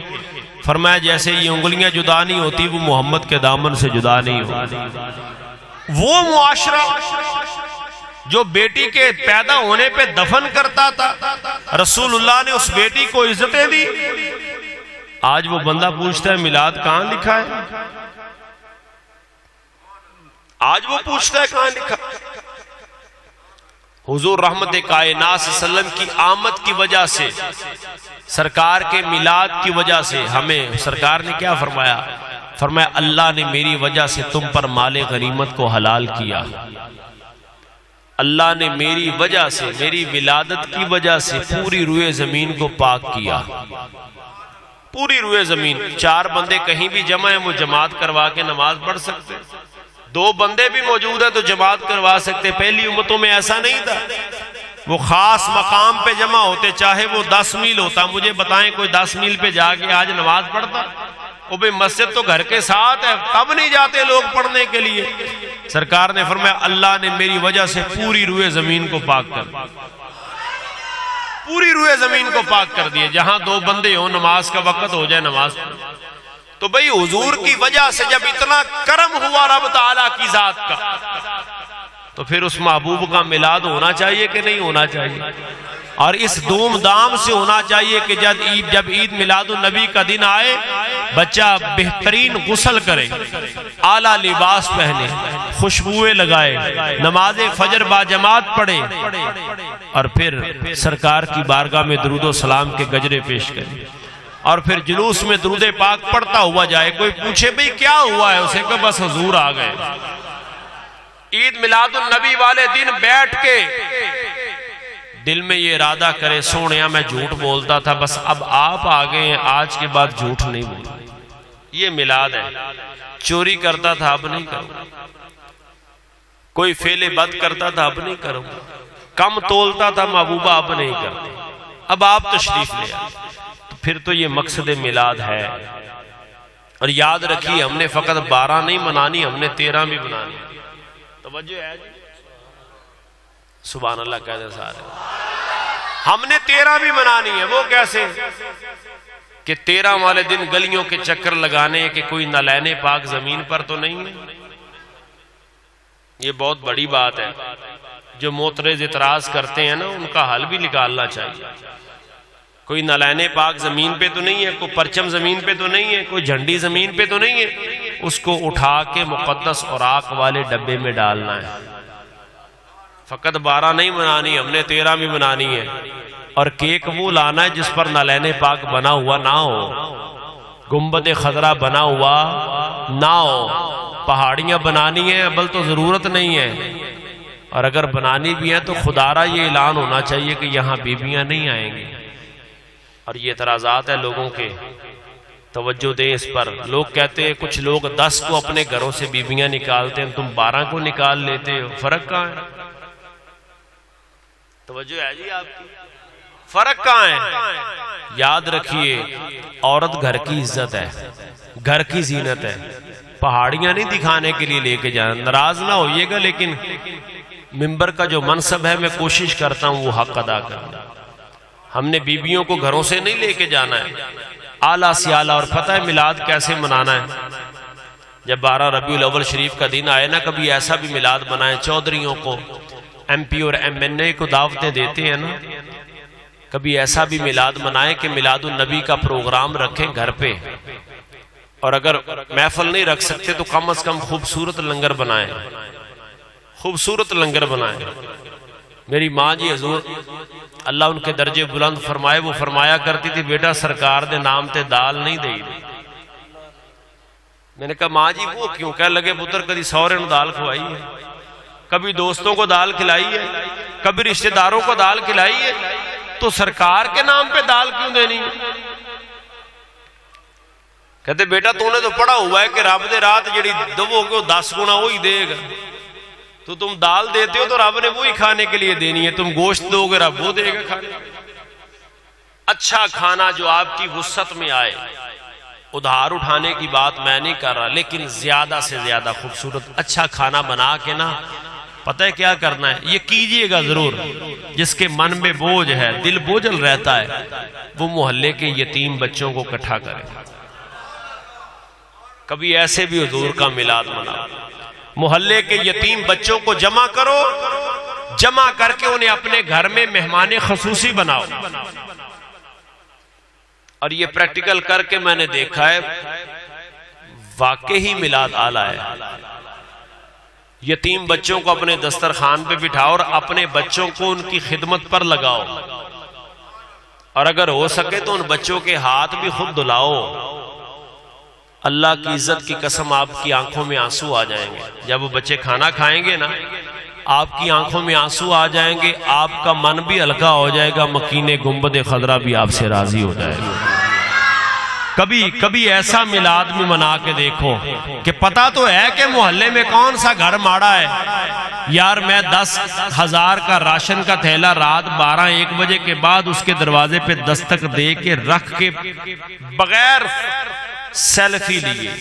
फरमाया जैसे ये उंगलियां जुदा नहीं होती वो मोहम्मद के दामन से जुदा नहीं होती। वो मुआशरा जो बेटी के पैदा होने पे दफन करता था, रसूलुल्लाह ने उस बेटी को इज्जतें दी। आज वो बंदा पूछता है मिलाद कहां लिखा है। आज वो पूछता है कहां लिखा। हुजूर रहमत कायनात सल्लम की आमद की वजह से, सरकार के मिलाद की वजह से हमें सरकार ने क्या फरमाया? फरमाया अल्लाह ने मेरी वजह से तुम पर माले गनीमत को हलाल किया। अल्लाह ने मेरी वजह से, मेरी विलादत की वजह से पूरी रुए जमीन को पाक किया। पूरी रुए जमीन, 4 बंदे कहीं भी जमा है वो जमात करवा के नमाज पढ़ सकते, 2 बंदे भी मौजूद है तो जमात करवा सकते। पहली उम्मतों में ऐसा नहीं था, वो खास मकाम पे जमा होते, चाहे वो 10 मील होता। मुझे बताएं कोई 10 मील पे जाके आज नमाज पढ़ता? वो भाई मस्जिद तो घर के साथ है, तब नहीं जाते लोग पढ़ने के लिए। सरकार ने फरमाया अल्लाह ने मेरी वजह से पूरी रुए जमीन को पाक कर, पूरी रुए जमीन को पाक कर दिए। जहां 2 बंदे हो, नमाज का वक्त हो जाए, नमाज। तो भाई हुजूर की वजह से जब इतना करम हुआ रब ताला की जात का, तो फिर उस महबूब का मिलाद होना चाहिए कि नहीं होना चाहिए? और इस धूमधाम से होना चाहिए कि जब ईद मिलादुन नबी का दिन आए, बच्चा बेहतरीन गुस्ल करे, आला लिबास पहने, खुशबुएं लगाए, नमाज फजर बाजमात पढ़े और फिर सरकार की बारगाह में दुरूद व सलाम के गजरे पेश करे और फिर जुलूस में दुरूद पाक पढ़ता हुआ जाए। कोई पूछे भाई क्या हुआ है, उसे कहो बस हुजूर आ गए। ईद मिलादुन नबी वाले दिन बैठ के दिल में ये इरादा करे, सोनिया मैं झूठ बोलता था, बस अब आप आ गए हैं, आज के बाद झूठ नहीं बोलूंगा। ये मिलाद है। चोरी करता था, अब नहीं करूंगा। कोई फेले बद करता था, अब नहीं करूंगा। कम तोलता था महबूबा, अब नहीं करते, अब आप तशरीफ ले आए। तो फिर तो ये मकसद मिलाद है। और याद रखिए, हमने फकत 12 नहीं मनानी, हमने 13 भी मनानी। तवज्जो है जी, सुभान अल्लाह कहते सारे। हमने 13 भी मनानी है। वो कैसे कि 13 वाले दिन गलियों के चक्कर लगाने के कोई नलैने पाक जमीन पर तो नहीं है। ये बहुत बड़ी बात है। जो मोतरेज इतराज करते हैं ना, उनका हल भी निकालना चाहिए। कोई नलैने पाक जमीन पे तो नहीं है, कोई परचम जमीन पे तो नहीं है, कोई झंडी जमीन पे तो नहीं है। उसको उठा के मुकद्दस औराक वाले डब्बे में डालना है। फकत 12 नहीं मनानी, हमने 13 भी मनानी है। और केक वो लाना है जिस पर नलैने पाक बना हुआ ना हो, गुंबद खजरा बना हुआ ना हो। पहाड़ियां बनानी है, अबल तो जरूरत नहीं है। और अगर बनानी भी है तो खुदारा ये ऐलान होना चाहिए कि यहाँ बीबियां नहीं आएंगी। और ये एतराजात है लोगों के, तवज्जो दे इस पर। लोग कहते हैं, कुछ लोग 10 को अपने घरों से बीबियां निकालते हैं, तुम 12 को निकाल लेते हो, फर्क कहाँ है? तवज्जो है जी आपकी, फर्क कहाँ है? याद रखिए, औरत घर की इज्जत है, घर की जीनत है। पहाड़ियां नहीं दिखाने के लिए लेके जाना। नाराज ना होइएगा, लेकिन मिंबर का जो मनसब है, मैं कोशिश करता हूं वो हक अदा करना। हमने बीबियों को घरों से नहीं लेके जाना है, आला से आला। और पता है मिलाद कैसे मनाना है? जब 12 रबीउल अव्वल शरीफ का दिन आए ना, कभी ऐसा भी मिलाद बनाए, चौधरियों को, MP और MNA को दावतें देते हैं ना, कभी ऐसा भी मिलाद मनाए कि मिलादुन नबी का प्रोग्राम रखें घर पे। और अगर महफिल नहीं रख सकते तो कम से कम खूबसूरत लंगर बनाए, खूबसूरत लंगर बनाए। मेरी माँ जी हजूर अल्लाह उनके दर्जे बुलंद फरमाए, वो फरमाया करती थी, बेटा सरकार दे नाम ते दाल नहीं दी। मैंने कहा माँ जी वो क्यों? कह लगे पुत्र कभी सौरे ने दाल खवाई है, कभी दोस्तों को दाल खिलाई है, कभी रिश्तेदारों को दाल खिलाई है, तो सरकार के नाम पे दाल क्यों देनी है? कहते बेटा तूने तो पढ़ा हुआ है कि रब दे रात जी दवोगे 10 गुना वही देगा। तो तुम दाल देते हो तो रब ने वही खाने के लिए देनी है, तुम गोश्त दोगे रब वो देगा खाने। अच्छा खाना जो आपकी वुसअत में आए, उधार उठाने की बात मैं नहीं कर रहा, लेकिन ज्यादा से ज्यादा खूबसूरत अच्छा खाना बना के ना, पता है क्या करना है? ये कीजिएगा जरूर। जिसके मन में बोझ है, दिल बोझल रहता है, वो मोहल्ले के यतीम बच्चों को इकट्ठा करे। कभी ऐसे भी हुजूर का मिलाद मनाओ, मोहल्ले के यतीम बच्चों को जमा करो, जमा करके उन्हें अपने घर में मेहमान खसूसी बनाओ। और ये प्रैक्टिकल करके मैंने देखा है, वाकई ही मिलाद आला है। यतीम बच्चों को अपने दस्तरखान पे बिठाओ और अपने बच्चों को उनकी खिदमत पर लगाओ, और अगर हो सके तो उन बच्चों के हाथ भी खुद धुलाओ। अल्लाह की इज्जत की कसम, आपकी आंखों में आंसू आ जाएंगे। जब वो बच्चे खाना खाएंगे ना, आपकी आंखों में आंसू आ जाएंगे, आपका मन भी हल्का हो जाएगा, मकीने गुंबद खदरा भी आपसे राजी हो जाएगा। कभी कभी ऐसा मिलाद भी मना के देखो कि पता तो है कि मोहल्ले में कौन सा घर माड़ा है, यार मैं 10,000 का राशन का थैला रात 12-1 बजे के बाद उसके दरवाजे पे दस्तक दे के रख के, बगैर सेल्फी लिए,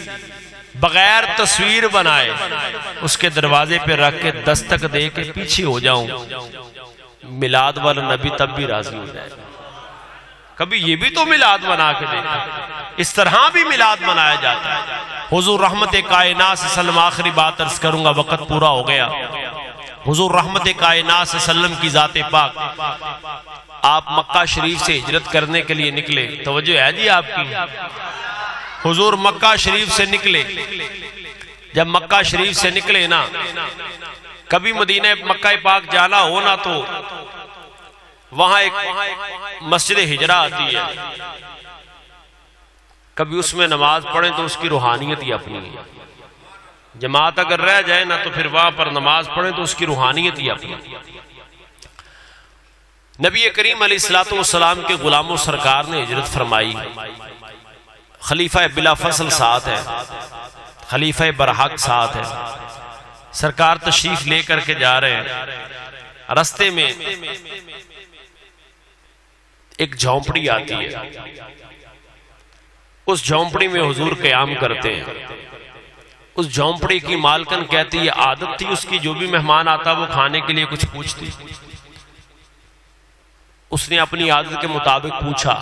बगैर तस्वीर बनाए, उसके दरवाजे पे रख के दस्तक दे के पीछे हो जाऊं, मिलाद वाला नबी तब भी राजी हो जाए। कभी ये भी तो मिलाद बना के देखा। इस तरह भी मिलाद मनाया जाता है। हुजूर रहमत कायनात सल्लम, आखिरी बात अर्ज करूंगा, वक्त पूरा हो गया। हुजूर रहमत कायनात सल्लम की जाते पाक, आप मक्का शरीफ से हिजरत करने के लिए निकले। तवज्जो है जी आपकी। हुजूर मक्का शरीफ से निकले। जब मक्का शरीफ से निकले ना, कभी मदीना मक्का पाक जाना हो ना तो वहां एक मस्जिद हिजरा आती है, कभी उसमें नमाज पढ़े तो उसकी रूहानियत ही अपनी है। जमात अगर रह जाए ना तो फिर वहां पर नमाज पढ़े तो उसकी रूहानियत ही अपनी। नबी करीम अलैहिस्सलाम के गुलामों सरकार ने हिजरत फरमाई। खलीफा बिला फसल साथ है, खलीफा बरहक साथ है। सरकार तशरीफ लेकर के जा रहे हैं। रास्ते में एक झोंपड़ी आती है। उस झोंपड़ी में हुजूर क़याम करते हैं। उस झोंपड़ी की मालकन कहती है, आदत थी उसकी, जो भी मेहमान आता वो खाने के लिए कुछ पूछती। उसने अपनी आदत के मुताबिक पूछा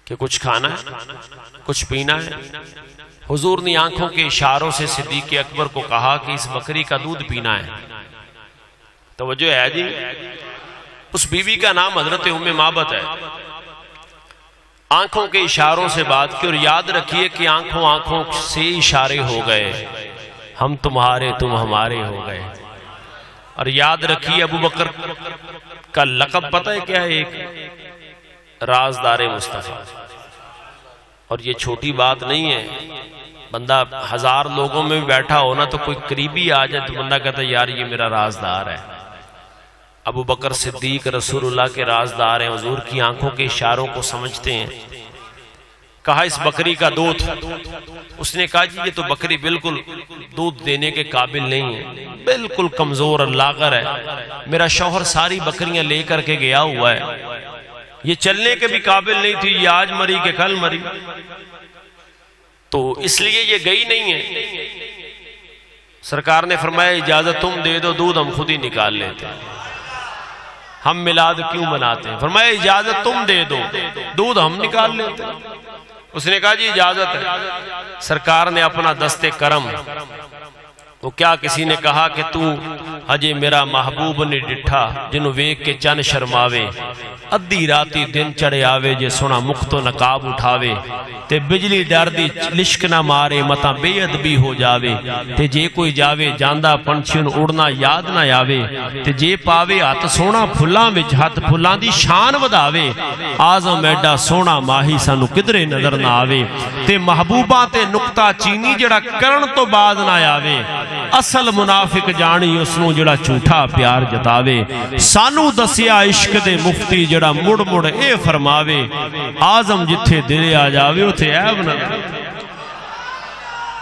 कि कुछ खाना है, कुछ पीना है। हुजूर ने आंखों के इशारों से सिद्दीक़ अकबर को कहा कि इस बकरी का दूध पीना है। तवज्जो है जी। उस बीवी का नाम हजरत उम्मे माबत है। आंखों के इशारों से बात की, और याद रखिए कि आंखों आंखों से इशारे हो गए, हम तुम्हारे तुम हमारे हो गए। और याद रखिए अबू बकर का लक़ब पता है क्या है? एक राज़दारे मुस्तफ़ा। और ये छोटी बात नहीं है। बंदा 1000 लोगों में भी बैठा हो ना, तो कोई करीबी आ जाए तो बंदा कहता है यार ये मेरा राजदार है। अबू बकर सिद्दीक रसूलुल्लाह के राजदार हैं, हुजूर की आंखों के इशारों को समझते हैं। कहा इस बकरी का दूध। उसने कहा जी ये तो बकरी बिल्कुल दूध देने के काबिल नहीं है, बिल्कुल कमजोर और लागर है। मेरा शौहर सारी बकरियां लेकर के गया हुआ है, ये चलने के भी काबिल नहीं थी, ये आज मरी के कल मरी, तो इसलिए ये गई नहीं है। सरकार ने फरमाया इजाजत तुम दे दो, दूध हम खुद ही निकाल लेते हैं, हम मिलाद क्यों मनाते हैं। फरमाया इजाजत तुम दे दो, दूध हम निकाल लेते हैं। उसने कहा जी इजाजत है। सरकार ने अपना दस्ते करम, तो क्या किसी ने कहा कि तू अजे मेरा महबूब ने डिठा, जिन्हों वेख के चन शर्मावे, अद्धी राती दिन चढ़े आवे, जे सोना मुख तो नकाब उठावे, ते बिजली डर दी लिश्क ना मारे, मता बेअदबी हो जावे, ते जे कोई जावे जांदा पंछी नूं उड़ना याद ना आवे, ते जे पावे हथ सोना फुल्लां विच हथ फुल्लां दी शान वधावे, आजम एडा सोना माही सानू किधरे नजर ना आवे, ते महबूबा ते नुक्ता चीनी जड़ा करन तो बाद ना आवे, असल मुनाफिक जानी उसनू जड़ा झूठा प्यार जतावे, सानू दसिया इश्क दे मुफ्ती जड़ा मुड़ मुड़ ए फरमावे, आजम जिथे दिल आ जावे उथे ऐब ना।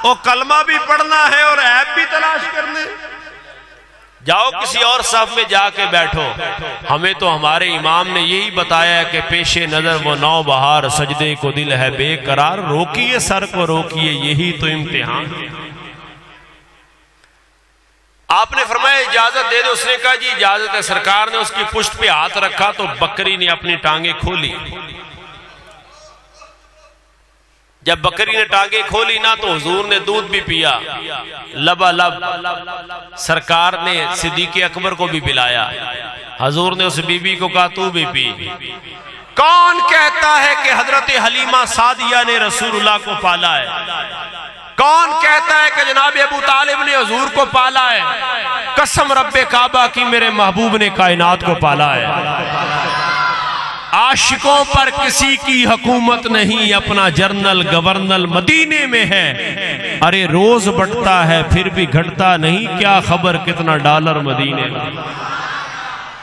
ओ कलमा भी पढ़ना है और ऐब भी तलाश करने। जाओ किसी और सफ में जाके बैठो। हमें तो हमारे इमाम ने यही बताया कि पेशे नजर वो नौ बहार, सजदे को दिल है बेकरार, रोकिए सर को रोकिए, यही तो इम्तिहान। आपने फरमाया इजाजत दे दो। उसने कहा जी इजाजत है। सरकार ने उसकी पुष्ट पे हाथ रखा तो बकरी ने अपनी टांगे खोली। जब बकरी ने टांगे खोली ना तो हुजूर ने दूध भी पिया लबालब। सरकार ने सिद्दीक़ अकबर को भी पिलाया। हुजूर ने उस बीबी को कहा तू भी पी। कौन कहता है कि हजरत हलीमा सादिया ने रसूलुल्लाह को पाला है? कौन कहता है कि जनाब अबू तालिब ने हुजूर को पाला है? कसम रब्बे काबा की मेरे महबूब ने कायनात को पाला है। आशिकों पर किसी की हुकूमत नहीं, अपना जर्नल गवर्नर मदीने में है। अरे रोज बढ़ता है फिर भी घटता नहीं, क्या खबर कितना डॉलर मदीने में।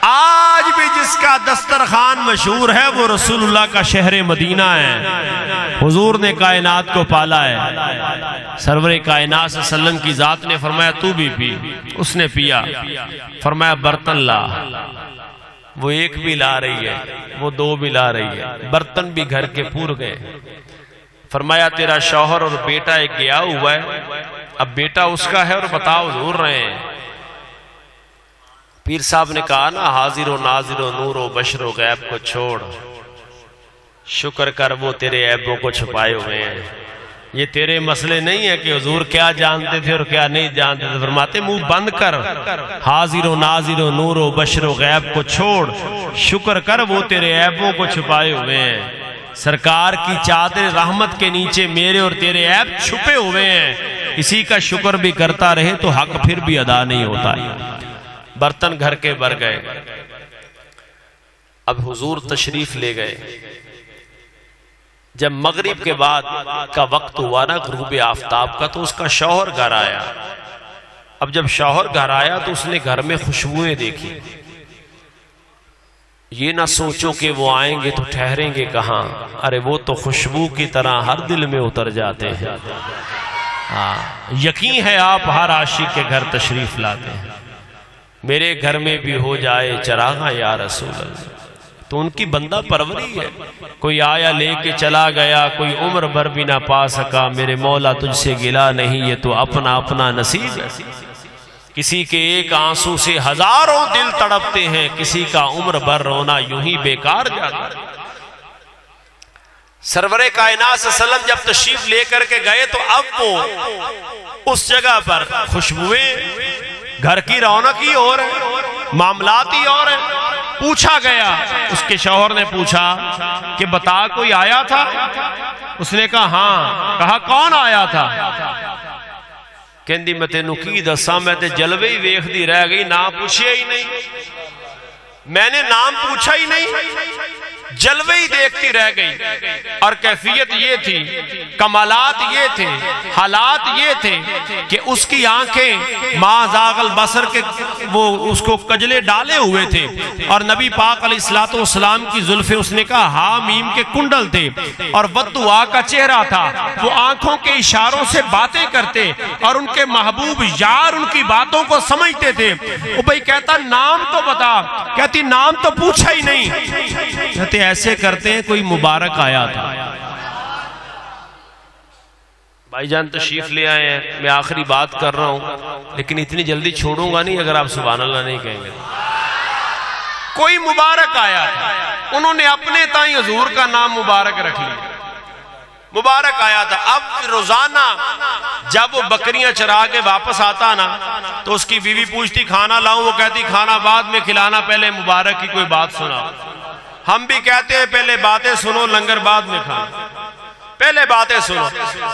आज भी जिसका दस्तरखान मशहूर है वो रसूलुल्लाह का शहर मदीना है। हुजूर ने कायनात को पाला है। सरवर कायनात सल्लल्लाहु अलैहि वसल्लम की जात ने फरमाया तू भी पी। उसने पिया। फरमाया बर्तन ला। वो एक भी ला रही है, वो दो भी ला रही है, बर्तन भी घर के पूर गए। फरमाया तेरा शौहर और बेटा एक गया हुआ है, अब बेटा उसका है और बताओ हुजूर रहे हैं। पीर साहब ने कहा ना हाजिर नाजिर नूर बशर गैब को छोड़, शुक्र कर वो तेरे ऐबों को छुपाए हुए हैं। ये तेरे मसले नहीं है कि हुजूर क्या जानते थे और क्या नहीं जानते थे। फरमाते मुंह बंद कर, हाजिर नाजिर नूर बशर गैब को छोड़, शुक्र कर वो तेरे ऐबों को छुपाए हुए हैं। सरकार की चादर रहमत के नीचे मेरे और तेरे ऐब छुपे हुए हैं। इसी का शुक्र भी करता रहे तो हक फिर भी अदा नहीं होता। बर्तन घर के भर गए। अब हुजूर तशरीफ ले गए। जब मगरिब के बाद का वक्त हुआ ना गुरूब आफताब का, तो उसका शौहर घर आया। अब जब शौहर घर आया तो उसने घर में खुशबुएं देखी। ये ना सोचो कि वो आएंगे तो ठहरेंगे कहाँ, अरे वो तो खुशबू की तरह हर दिल में उतर जाते हैं। हाँ, यकीन है आप हर आशिक के घर तशरीफ लाते हैं। मेरे घर में भी हो जाए चरागा या रसूल अल्लाह, तो उनकी बंदा परवरी है। कोई आया लेके चला गया, कोई उम्र भर भी ना पा सका। मेरे मौला तुझसे गिला नहीं, ये तो अपना अपना नसीब है। किसी के एक आंसू से हजारों दिल तड़पते हैं, किसी का उम्र भर रोना यूं ही बेकार जाता है। सरवरे कायनात सल्लल्लाहु अलैहि वसल्लम जब तशरीफ लेकर के गए तो अब वो उस जगह पर खुशबुएं, घर की रौनक ही और है, मामलात ही और है। पूछा गया, उसके शौहर ने पूछा कि बता कोई आया था? उसने कहा हाँ। कहा कौन आया था? कहती मैं तेनू की दसा, मैं ते जलवे ही वेखदी रह गई, ना पूछिया ही नहीं। मैंने नाम पूछा ही नहीं, जलवे ही देखती रह गई। और कैफियत ये थी, कमालात ये थे, हालात ये थे कि उसकी आंखें माज़ागल बसर के वो उसको कजले डाले हुए थे। और नबी पाक अलैहिस्सलाम की जुल्फे, उसने कहा हा मीम के कुंडल थे और बद्दुआ का चेहरा था। वो आंखों के इशारों से बातें करते और उनके महबूब यार उनकी बातों को समझते थे। वो भाई कहता नाम तो बता, कहती नाम तो पूछा ही नहीं। कहते ऐसे करते हैं कोई मुबारक आया था। भाईजान तशरीफ ले आए हैं, मैं आखिरी बात कर रहा हूं, लेकिन इतनी जल्दी छोड़ूंगा नहीं अगर आप सुभान अल्लाह नहीं कहेंगे। कोई मुबारक आया था, उन्होंने अपने ताई हुजूर का नाम मुबारक रख लिया। मुबारक आया था। अब रोजाना जब वो बकरियां चरा के वापस आता ना, तो उसकी बीवी पूछती खाना लाऊं? वो कहती खाना बाद में खिलाना, पहले मुबारक की कोई बात सुनाओ। हम भी कहते हैं पहले बातें सुनो, लंगर बाद में खाना, पहले बातें सुनो।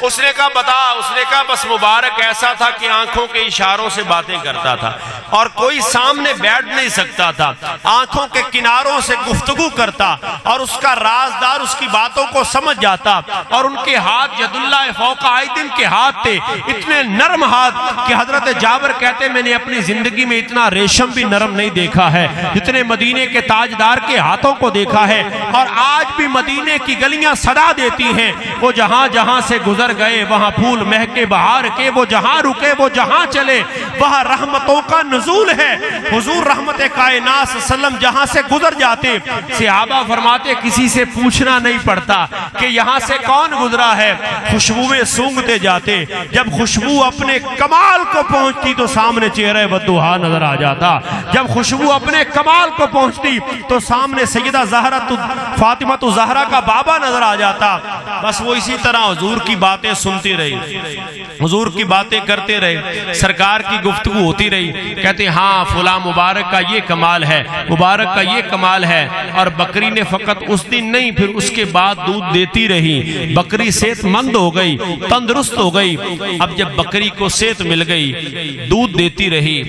उसने कहा बता। उसने कहा बस मुबारक ऐसा था कि आंखों के इशारों से बातें करता था और कोई सामने बैठ नहीं सकता था, आंखों के किनारों से गुफ्तगू करता और उसका राजदार उसकी बातों को समझ जाता। और उनके हाथ यदुल्लाह फौका आइदिन के हाथ थे, इतने नरम हाथ कि हजरत जाबर कहते मैंने अपनी जिंदगी में इतना रेशम भी नरम नहीं देखा है जितने मदीने के ताजदार के हाथों को देखा है। और आज भी मदीने की गलियां सदा देती हैं, वो जहां जहां से गुजर गए वहां फूल महके बहार के, वो जहां रुके वो जहां चले वहां रहमतों का नुज़ूल है। हुजूर रहमत कायनात सल्लम जहां से गुजर जाते, सहाबा फरमाते किसी से पूछना नहीं पड़ता कि यहां से कौन गुजरा है, खुशबुएं सूंघते जाते। जब खुशबू अपने कमाल को पहुंचती तो सामने चेहरे बद्दुहा नजर आ जाता। जब खुशबू अपने कमाल को पहुंचती तो सामने सैयदा ज़हरा फातिमा ज़हरा का बाबा नजर आ जाता। बस वो इसी तरह हुजूर की बातें सुनते रहे, हुजूर की बातें करते रहे, सरकार की गुफ्तगू होती रही। कहते हाँ फुला मुबारक का ये कमाल है, मुबारक का ये कमाल है। और बकरी ने फकत उस दिन नहीं फिर उसके बाद दूध देती रही, बकरी सेहतमंद हो गई, तंदुरुस्त हो गई। अब जब बकरी को सेहत मिल गई, दूध देती रही।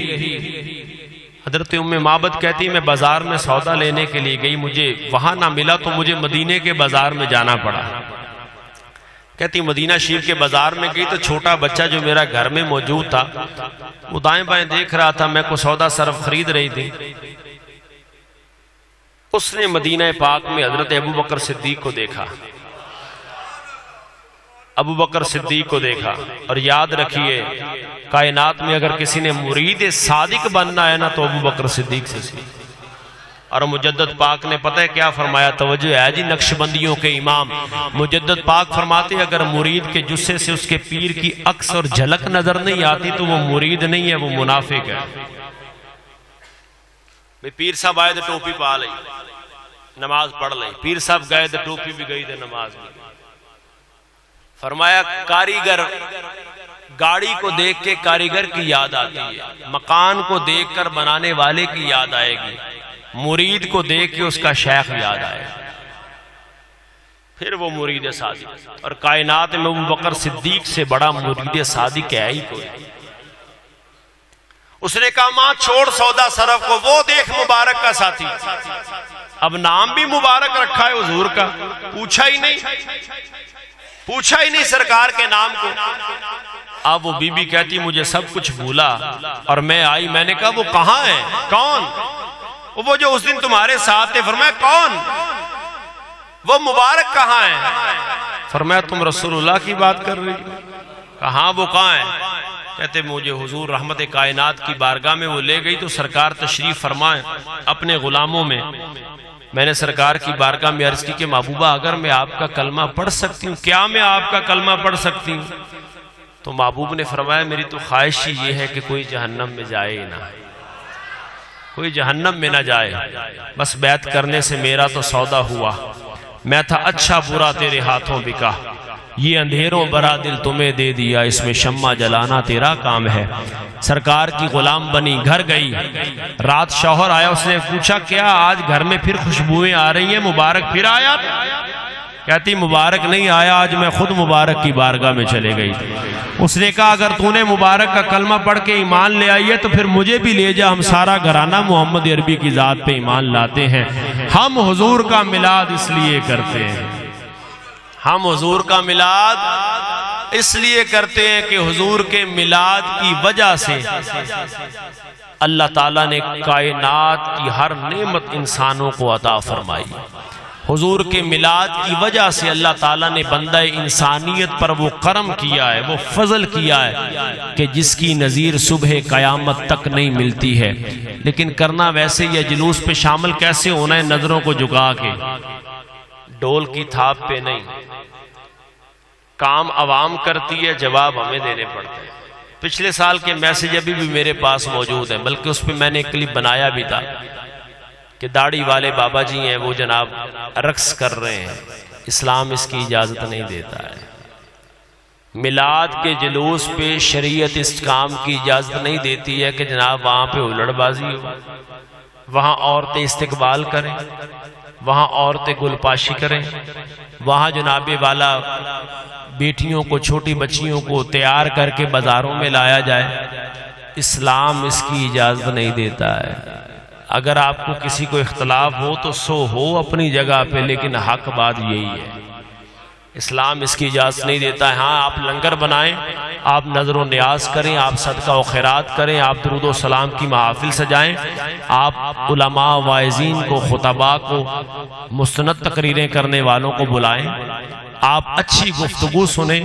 हजरत उम्मे माबद कहती मैं बाजार में सौदा लेने के लिए गई, मुझे वहां ना मिला तो मुझे मदीने के बाजार में जाना पड़ा। कहती मदीना शरीफ के बाजार में गई तो छोटा बच्चा जो मेरा घर में मौजूद था वो दाएं बाएं देख रहा था, मैं को सौदा सरफ खरीद रही थी। उसने मदीना पाक में हजरत अबू बकर सिद्दीक को देखा, अबू बकर सिद्दीक को देखा। और याद रखिए कायनात में अगर किसी ने मुरीद सादिक बनना है ना तो अबू बकर सिद्दीक से सी। और मुजद्दद पाक ने पता है क्या फरमाया, तवज्जो है जी नक्शबंदियों के इमाम मुजद्दद पाक फरमाते अगर मुरीद के जुस्से से उसके पीर की अक्स और झलक नजर नहीं आती तो वो मुरीद नहीं है, वो मुनाफिक है। पीर साहब आए तो टोपी पा ली, नमाज पढ़ ली, पीर साहब गए तो टोपी भी गई तो नमाज भी। फरमाया कारीगर गाड़ी को देख के कारीगर की याद आती है, मकान को देखकर बनाने वाले की याद आएगी, मुरीद को देख के उसका शेख याद आएगा, फिर वो मुरीद सादिक। और कायनात में अबू बकर सिद्दीक से बड़ा मुरीद सादिक है ही कोई। उसने कहा मां छोड़ सौदा सरफ को, वो देख मुबारक का साथी। अब नाम भी मुबारक रखा है हुजूर का, पूछा ही नहीं सरकार के नाम को। अब वो बीबी कहती मुझे सब कुछ भूला और मैं आई, मैंने कहा वो कहां है, कौन वो जो उस दिन तुम्हारे साथ थे? फरमाया कौन वो मुबारक कहां है? फरमाया तुम रसूलुल्लाह की बात कर रही हो। कहां वो कहां है? कहते मुझे हुजूर रहमत कायनात की बारगाह में वो ले गई तो सरकार तशरीफ फरमाए अपने गुलामों में। मैंने सरकार की बारगाह में अर्ज की कि महबूबा अगर मैं आपका कलमा पढ़ सकती हूँ, क्या मैं आपका कलमा पढ़ सकती हूँ? तो महबूब ने फरमाया मेरी तो ख्वाहिश ही ये है कि कोई जहन्नम में जाए ना, कोई जहन्नम में ना जाए, बस बैत करने से मेरा तो सौदा हुआ। मैं था अच्छा बुरा तेरे हाथों बिका, ये अंधेरों भरा दिल तुम्हें दे दिया, इसमें शम्मा जलाना तेरा काम है। सरकार की गुलाम बनी, घर गई, रात शौहर आया, उसने पूछा क्या आज घर में फिर खुशबुएं आ रही हैं, मुबारक फिर आया? कहती मुबारक नहीं आया, आज मैं खुद मुबारक की बारगाह में चले गई। उसने कहा अगर तूने मुबारक का कलमा पढ़ के ईमान ले आई है तो फिर मुझे भी ले जा, हम सारा घराना मोहम्मद अरबी की जात पे ईमान लाते हैं। हम हुजूर का मिलाद इसलिए करते हैं, हम हुजूर का मिलाद इसलिए करते हैं कि हुजूर के मिलाद की वजह से अल्लाह ताला ने कायनात की हर नेमत इंसानों को अता फरमाई। हुजूर के मिलाद की वजह से अल्लाह ताला ने बंदा इंसानियत पर वो करम किया है, वो फजल किया है कि जिसकी नज़ीर सुबह कयामत तक नहीं मिलती है। लेकिन करना वैसे ही जुलूस पे शामिल कैसे होना है, नजरों को झुका के, डोल की थाप पे नहीं। काम अवाम करती है, जवाब हमें देने पड़ते हैं। पिछले साल के मैसेज अभी भी मेरे पास मौजूद है, बल्कि उस पर मैंने एक क्लिप बनाया भी था कि दाढ़ी वाले बाबा जी हैं वो जनाब रक्स कर रहे हैं, इस्लाम इसकी इजाजत नहीं देता है। मिलाद के जुलूस पे शरीयत इस काम की इजाजत नहीं देती है कि जनाब वहां पे हुल्लड़बाजी हो, वहां औरतें इस्तिकबाल करें, वहां औरतें गुलपाशी करें, वहां जनाबे वाला बेटियों को, छोटी बच्चियों को तैयार करके बाजारों में लाया जाए। इस्लाम इसकी इजाजत नहीं देता है। अगर आपको किसी को इख्तलाफ हो तो सो हो अपनी जगह पे, लेकिन हक बात यही है, इस्लाम इसकी इजाजत नहीं देता है। हाँ आप लंगर बनाएं, आप नजर न्याज करें, आप सदका व खैरात करें, आप दुरूद व सलाम की महफिल सजाएं, आप उलमा वाइज़ीन को, खुतबा को, मुस्तनद तकरीरें करने वालों को बुलाएं, आप अच्छी गुफ्तगू सुने,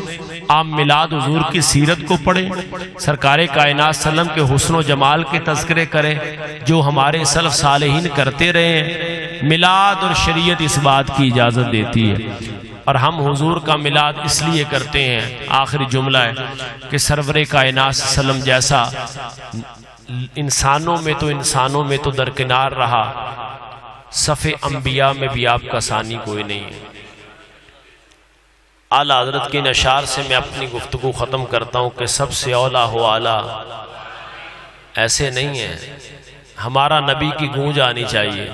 आप मिलाद हुजूर की सीरत को पढ़ें, सरकार कायनात सल्लम के हुस्न व जमाल के तज़किरे करें जो हमारे सलफ सालेहीन करते रहे हैं। मिलाद और शरीयत इस बात की इजाज़त देती है और हम हुजूर का मिलाद इसलिए करते हैं। आखिरी जुमला है कि सरवरे कायनात सल्लम जैसा इंसानों में तो दरकिनार रहा, सफ़े अंबिया में भी आपका सानी कोई नहीं है। आला हजरत के नशार से मैं अपनी गुफ्तगू ख़त्म करता हूँ कि सबसे औला हो आला ऐसे नहीं है, हमारा नबी की गूंज आनी चाहिए।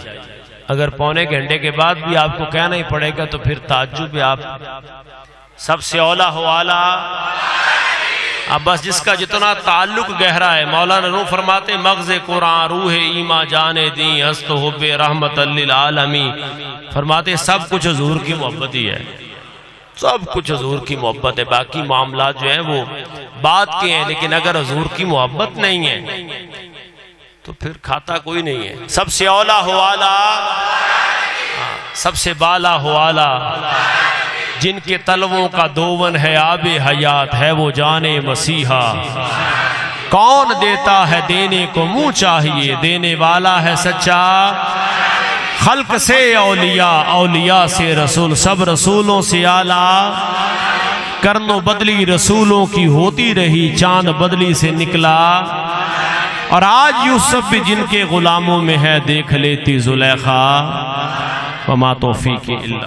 अगर पौने घंटे के बाद भी आपको कहना ही पड़ेगा तो फिर ताज्जुब है। आप सबसे औला हो आला, अब बस जिसका जितना ताल्लुक गहरा है, मौलाना रूह फरमाते मग़ज़े कुरान रूह ईमा जाने दी हस्त हुब्बे रहमतल लिल आलमी, फरमाते सब कुछ हुजूर की मोहब्बत ही है, सब कुछ हुजूर की मोहब्बत है। बाकी मामला जो है वो बात के हैं, लेकिन अगर हुजूर की मोहब्बत नहीं है तो फिर खाता कोई नहीं है। सबसे औला हो आला, सबसे बाला हो आला, जिनके तलवों का दोवन है आबे हयात है वो जाने मसीहा। कौन देता है देने को मुंह चाहिए, देने वाला है सच्चा। खल्क से औलिया, औलिया से रसूल, सब रसूलों से आला। करनो बदली रसूलों की होती रही, चांद बदली से निकला। और आज यूसुफ भी जिनके गुलामों में है, देख लेती जुलेखा। वमा तौफीक इल्ला